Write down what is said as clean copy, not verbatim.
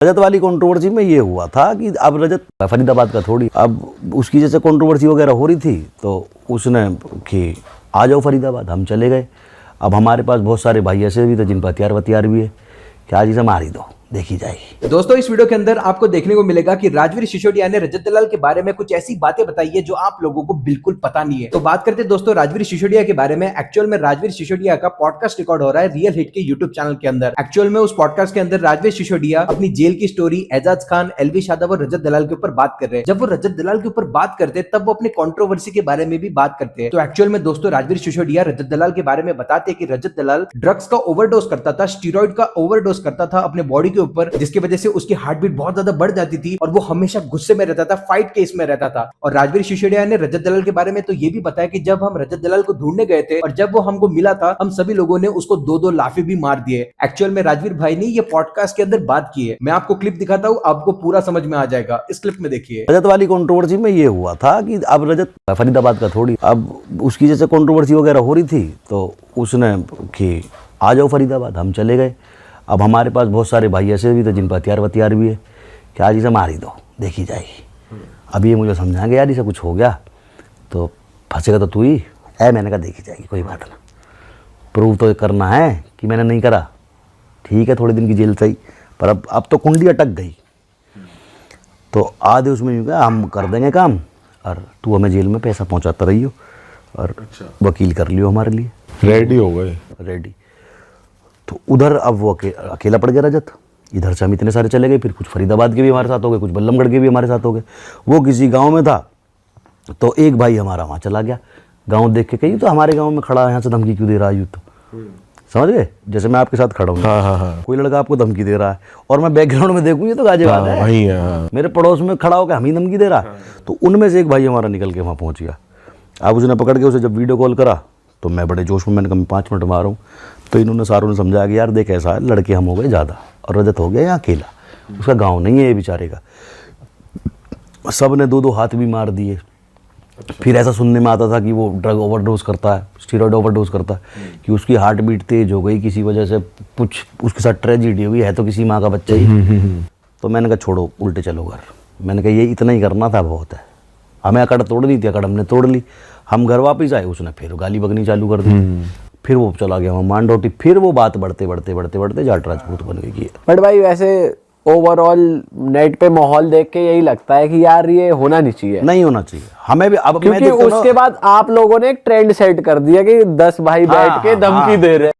रजत वाली कंट्रोवर्सी में ये हुआ था कि अब रजत फरीदाबाद का थोड़ी, अब उसकी जैसे कंट्रोवर्सी वगैरह हो रही थी तो उसने कि आ जाओ फरीदाबाद, हम चले गए। अब हमारे पास बहुत सारे भाई ऐसे भी थे जिन पर हथियार भी है कि आज इसे मार ही दो, देखी जाएगी। दोस्तों इस वीडियो के अंदर आपको देखने को मिलेगा कि राजवीर सिसोदिया ने रजत दलाल के बारे में कुछ ऐसी बातें बताई है जो आप लोगों को बिल्कुल पता नहीं है। तो बात करते हैं दोस्तों राजवीर सिसोदिया के बारे में। एक्चुअल में राजवीर सिसोदिया का पॉडकास्ट रिकॉर्ड हो रहा है रियल हिट के यूट्यूब चैनल के अंदर। एक्चुअल में उस पॉडकास्ट के अंदर राजवीर सिसोदिया अपनी जेल की स्टोरी, एजाज खान, एलवी यादव और रजत दलाल के ऊपर बात कर रहे हैं। जब वो रजत दलाल के ऊपर बात करते हैं तब वो अपने कंट्रोवर्सी के बारे में भी बात करते हैं। तो एक्चुअल में दोस्तों राजवीर सिसोदिया रजत दलाल के बारे में बताते हैं कि रजत दलाल ड्रग्स का ओवरडोज करता था, स्टीरॉइड का ओवरडोज करता था अपने बॉडी के ऊपर, जिसकी वजह से उसकी हार्ट बीट बहुत ज्यादा बढ़ जाती थी और वो हमेशा गुस्से में रहता था, फाइट केस में रहता था। और राजवीर सिसोदिया ने रजत दलाल के बारे में तो ये भी बताया कि जब हम रजत दलाल को ढूंढने गए थे और जब वो हमको मिला था, हम सभी लोगों ने उसको दो लाफे भी मार दिए। एक्चुअल में राजवीर भाई ने ये पॉडकास्ट के अंदर बात की है। मैं आपको क्लिप दिखाता हूँ, आपको पूरा समझ में आ जाएगा। इस क्लिप में देखिए। रजत वाली कंट्रोवर्सी में ये हुआ था कि अब रजत फरीदाबाद का थोड़ी, अब उसकी जैसे कंट्रोवर्सी वगैरह हो रही थी तो उसने कि आ जाओ फरीदाबाद, हम चले गए। अब हमारे पास बहुत सारे भाई ऐसे भी थे जिन पर हथियार भी है कि आज इसे मार ही दो, देखी जाएगी। अब ये मुझे समझाएंगे यार इसे कुछ हो गया तो फंसेगा तो तू ही है। मैंने कहा देखी जाएगी, कोई बात ना, प्रूव तो करना है कि मैंने नहीं करा। ठीक है थोड़े दिन की जेल सही, पर अब तो कुंडी अटक गई। तो आधे उसमें यूँ कहा हम कर देंगे काम और तू हमें जेल में पैसा पहुँचाता रहियो और वकील कर लियो हमारे लिए। रेडी हो गए, रेडी। तो उधर अब वो अकेला पड़ गया रजत। इधर से हम इतने सारे चले गए, फिर कुछ फरीदाबाद के भी हमारे साथ हो गए, कुछ बल्लमगढ़ के भी हमारे साथ हो गए। वो किसी गांव में था तो एक भाई हमारा वहाँ चला गया। गांव देख के कही तो हमारे गांव में खड़ा है, यहाँ से धमकी क्यों दे रहा है यूँ? तो समझ गए, जैसे मैं आपके साथ खड़ा हूँ, हाँ। कोई लड़का आपको धमकी दे रहा है और मैं बैकग्राउंड में देखूँ ये तो गाजियाबाद है, वही है। मेरे पड़ोस में खड़ा होकर हम ही धमकी दे रहा है। तो उनमें से एक भाई हमारा निकल के वहाँ पहुँच गया। अब उसने पकड़ के उसे जब वीडियो कॉल करा तो मैं बड़े जोश में, मैंने कहा 5 मिनट मारूँ। तो इन्होंने सारों ने समझाया कि यार देख ऐसा है, लड़के हम हो गए ज़्यादा और रजत हो गया यहाँ अकेला, उसका गांव नहीं है ये बेचारे का। सब ने 2 हाथ भी मार दिए। फिर ऐसा सुनने में आता था कि वो ड्रग ओवरडोज करता है, स्टीरॉइड ओवरडोज करता है, कि उसकी हार्ट बीट तेज हो गई किसी वजह से, कुछ उसके साथ ट्रेजिडी हुई है तो किसी माँ का बच्चा ही। तो मैंने कहा छोड़ो उल्टे चलो घर। मैंने कहा ये इतना ही करना था, बहुत है। हमें अकड़ तोड़ दी थी, अकड़ हमने तोड़ ली। हम घर वापस आए, उसने फिर गाली बकनी चालू कर दी। फिर वो चला गया वहाँ मांडोटी। फिर वो बात बढ़ते जाट राजपूत बन गई। बट भाई वैसे ओवरऑल नेट पे माहौल देख के यही लगता है कि यार ये होना नहीं चाहिए, नहीं होना चाहिए हमें भी। अब क्योंकि उसके बाद आप लोगों ने एक ट्रेंड सेट कर दिया कि 10 भाई बैठ के धमकी दे रहे हैं।